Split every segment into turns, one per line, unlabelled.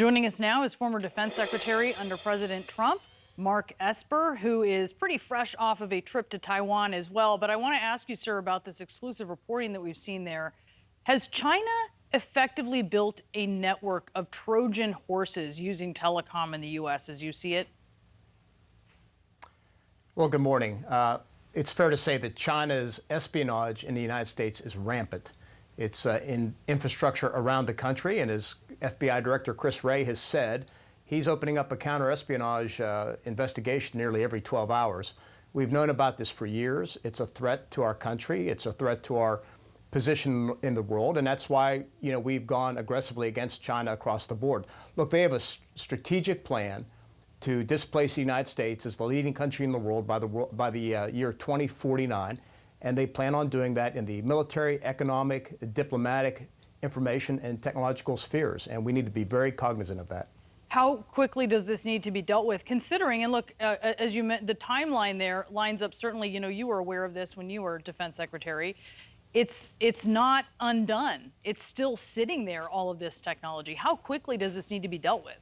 Joining us now is former Defense Secretary under President Trump, Mark Esper, who is pretty fresh off of a trip to Taiwan as well. But I want to ask you, sir, about this exclusive reporting that we've seen there. Has China effectively built a network of Trojan horses using telecom in the U.S. as you see it?
Well, good morning. It's fair to say that China's espionage in the United States is rampant. It's in infrastructure around the country, and as FBI Director Chris Wray has said, he's opening up a counter-espionage investigation nearly every 12 hours. We've known about this for years. It's a threat to our country. It's a threat to our position in the world, and that's why we've gone aggressively against China across the board. Look, they have a strategic plan to displace the United States as the leading country in the world by the year 2049. And they plan on doing that in the military, economic, diplomatic, information, and technological spheres. And we need to be very cognizant of that.
How quickly does this need to be dealt with? Considering, and look, as you meant, the timeline there lines up. Certainly, you were aware of this when you were Defense Secretary. It's not undone. It's still sitting there, all of this technology. How quickly does this need to be dealt with?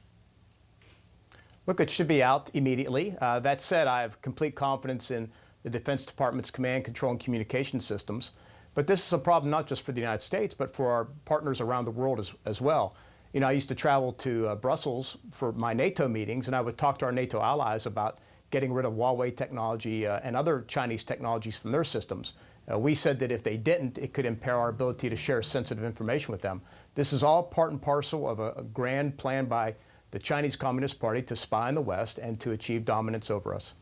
Look, it should be out immediately. That said, I have complete confidence in the Defense Department's command, control, and communication systems. But this is a problem not just for the United States, but for our partners around the world as well. I used to travel to Brussels for my NATO meetings, and I would talk to our NATO allies about getting rid of Huawei technology and other Chinese technologies from their systems. We said that if they didn't, it could impair our ability to share sensitive information with them. This is all part and parcel of a grand plan by the Chinese Communist Party to spy in the West and to achieve dominance over us.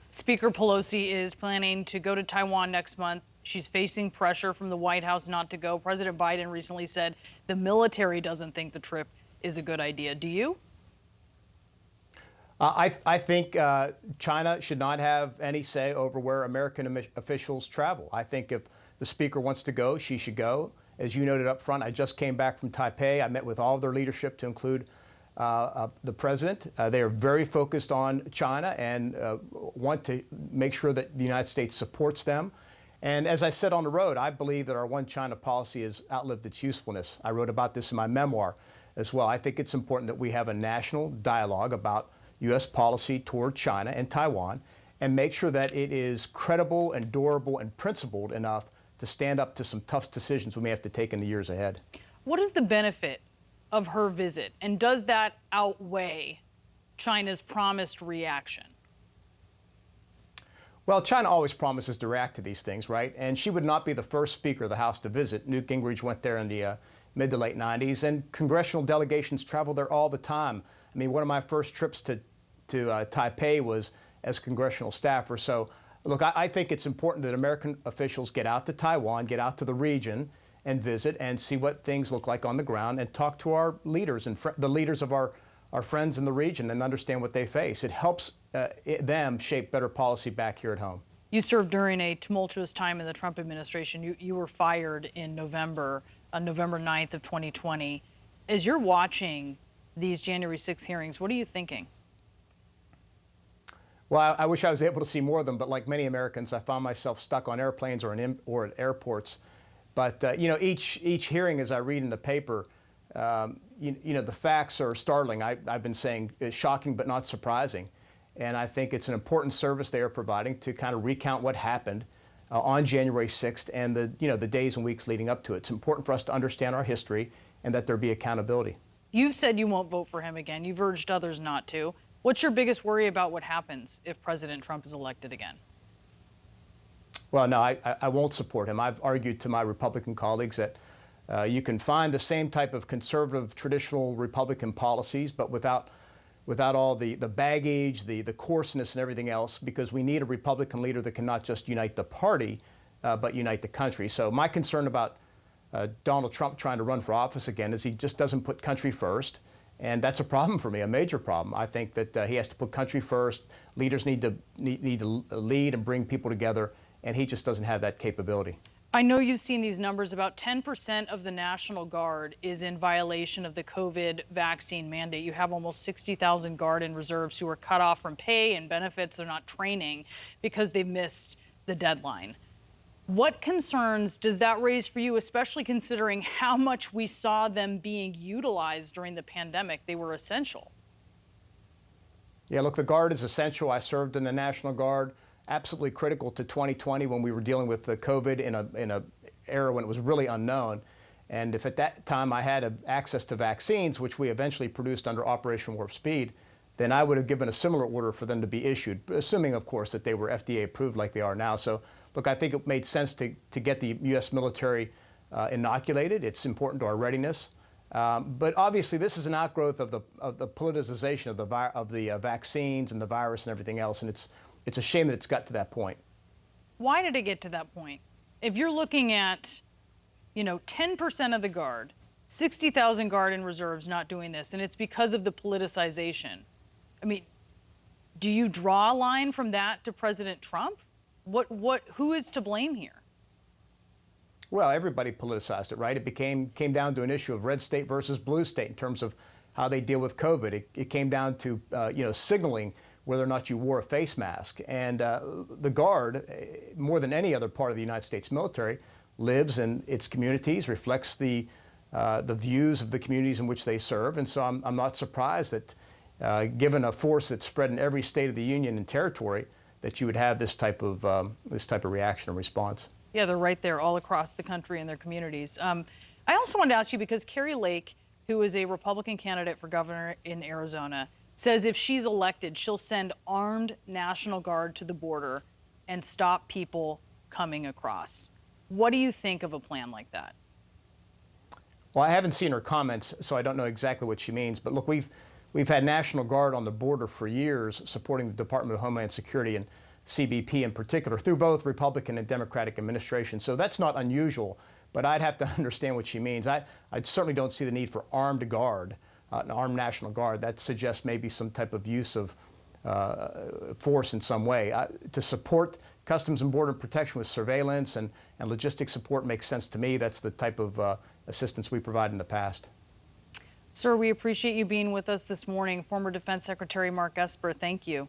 Speaker Pelosi is planning to go to Taiwan next month. She's facing pressure from the White House not to go. President Biden recently said the military doesn't think the trip is a good idea. Do you?
I think China should not have any say over where American officials travel. I think if the speaker wants to go, she should go. As you noted up front, I just came back from Taipei. I met with all of their leadership to include the president. They are very focused on China and want to make sure that the United States supports them. And as I said on the road, I believe that our one China policy has outlived its usefulness. I wrote about this in my memoir as well. I think it's important that we have a national dialogue about U.S. policy toward China and Taiwan and make sure that it is credible and durable and principled enough to stand up to some tough decisions we may have to take in the years ahead.
What is the benefit of her visit, and does that outweigh China's promised reaction?
Well, China always promises to react to these things, right? And she would not be the first Speaker of the House to visit. Newt Gingrich went there in the mid to late 90s, and congressional delegations travel there all the time. I mean, one of my first trips to Taipei was as congressional staffer. So, look, I think it's important that American officials get out to Taiwan, get out to the region, and visit and see what things look like on the ground and talk to our leaders and the leaders of our friends in the region and understand what they face. It helps them shape better policy back here at home.
You served during a tumultuous time in the Trump administration. You were fired in November, on November 9th of 2020. As you're watching these January 6th hearings, what are you thinking?
Well, I wish I was able to see more of them, but like many Americans, I found myself stuck on airplanes or at airports. But each hearing, as I read in the paper, the facts are startling. I've been saying it's shocking but not surprising. And I think it's an important service they are providing to kind of recount what happened on January 6th and the days and weeks leading up to it. It's important for us to understand our history and that there be accountability.
You've said you won't vote for him again. You've urged others not to. What's your biggest worry about what happens if President Trump is elected again?
Well, no, I won't support him. I've argued to my Republican colleagues that you can find the same type of conservative, traditional Republican policies, but without all the baggage, the coarseness and everything else, because we need a Republican leader that can not just unite the party, but unite the country. So my concern about Donald Trump trying to run for office again is he just doesn't put country first. And that's a problem for me, a major problem. I think that he has to put country first. Leaders need to lead and bring people together, and he just doesn't have that capability.
I know you've seen these numbers. About 10% of the National Guard is in violation of the COVID vaccine mandate. You have almost 60,000 Guard and reserves who are cut off from pay and benefits. They're not training because they've missed the deadline. What concerns does that raise for you, especially considering how much we saw them being utilized during the pandemic? They were essential.
Yeah, look, the Guard is essential. I served in the National Guard, absolutely critical to 2020 when we were dealing with the COVID in a era when it was really unknown. And if at that time I had access to vaccines, which we eventually produced under Operation Warp Speed, then I would have given a similar order for them to be issued, assuming, of course, that they were FDA approved like they are now. So, look, I think it made sense to get the U.S. military inoculated. It's important to our readiness. But obviously, this is an outgrowth of the politicization of the vaccines and the virus and everything else, and it's a shame that it's got to that point.
Why did it get to that point? If you're looking at, 10% of the Guard, 60,000 Guard and reserves not doing this, and it's because of the politicization. I mean, do you draw a line from that to President Trump? Who is to blame here?
Well, everybody politicized it, right? It came down to an issue of red state versus blue state in terms of how they deal with COVID. It came down to signaling whether or not you wore a face mask. And the Guard, more than any other part of the United States military, lives in its communities, reflects the views of the communities in which they serve. And so I'm not surprised that given a force that's spread in every state of the union and territory, that you would have this type of reaction and response.
Yeah, they're right there all across the country in their communities. I also wanted to ask you, because Kari Lake, who is a Republican candidate for governor in Arizona, says if she's elected, she'll send armed National Guard to the border and stop people coming across. What do you think of a plan like that?
Well, I haven't seen her comments, so I don't know exactly what she means. But look, we've had National Guard on the border for years, supporting the Department of Homeland Security and CBP in particular, through both Republican and Democratic administrations. So that's not unusual, but I'd have to understand what she means. I certainly don't see the need for armed guard, an armed National Guard. That suggests maybe some type of use of force in some way. To support Customs and Border Protection with surveillance and logistic support makes sense to me. That's the type of assistance we provided in the past.
Sir, we appreciate you being with us this morning. Former Defense Secretary Mark Esper, thank you.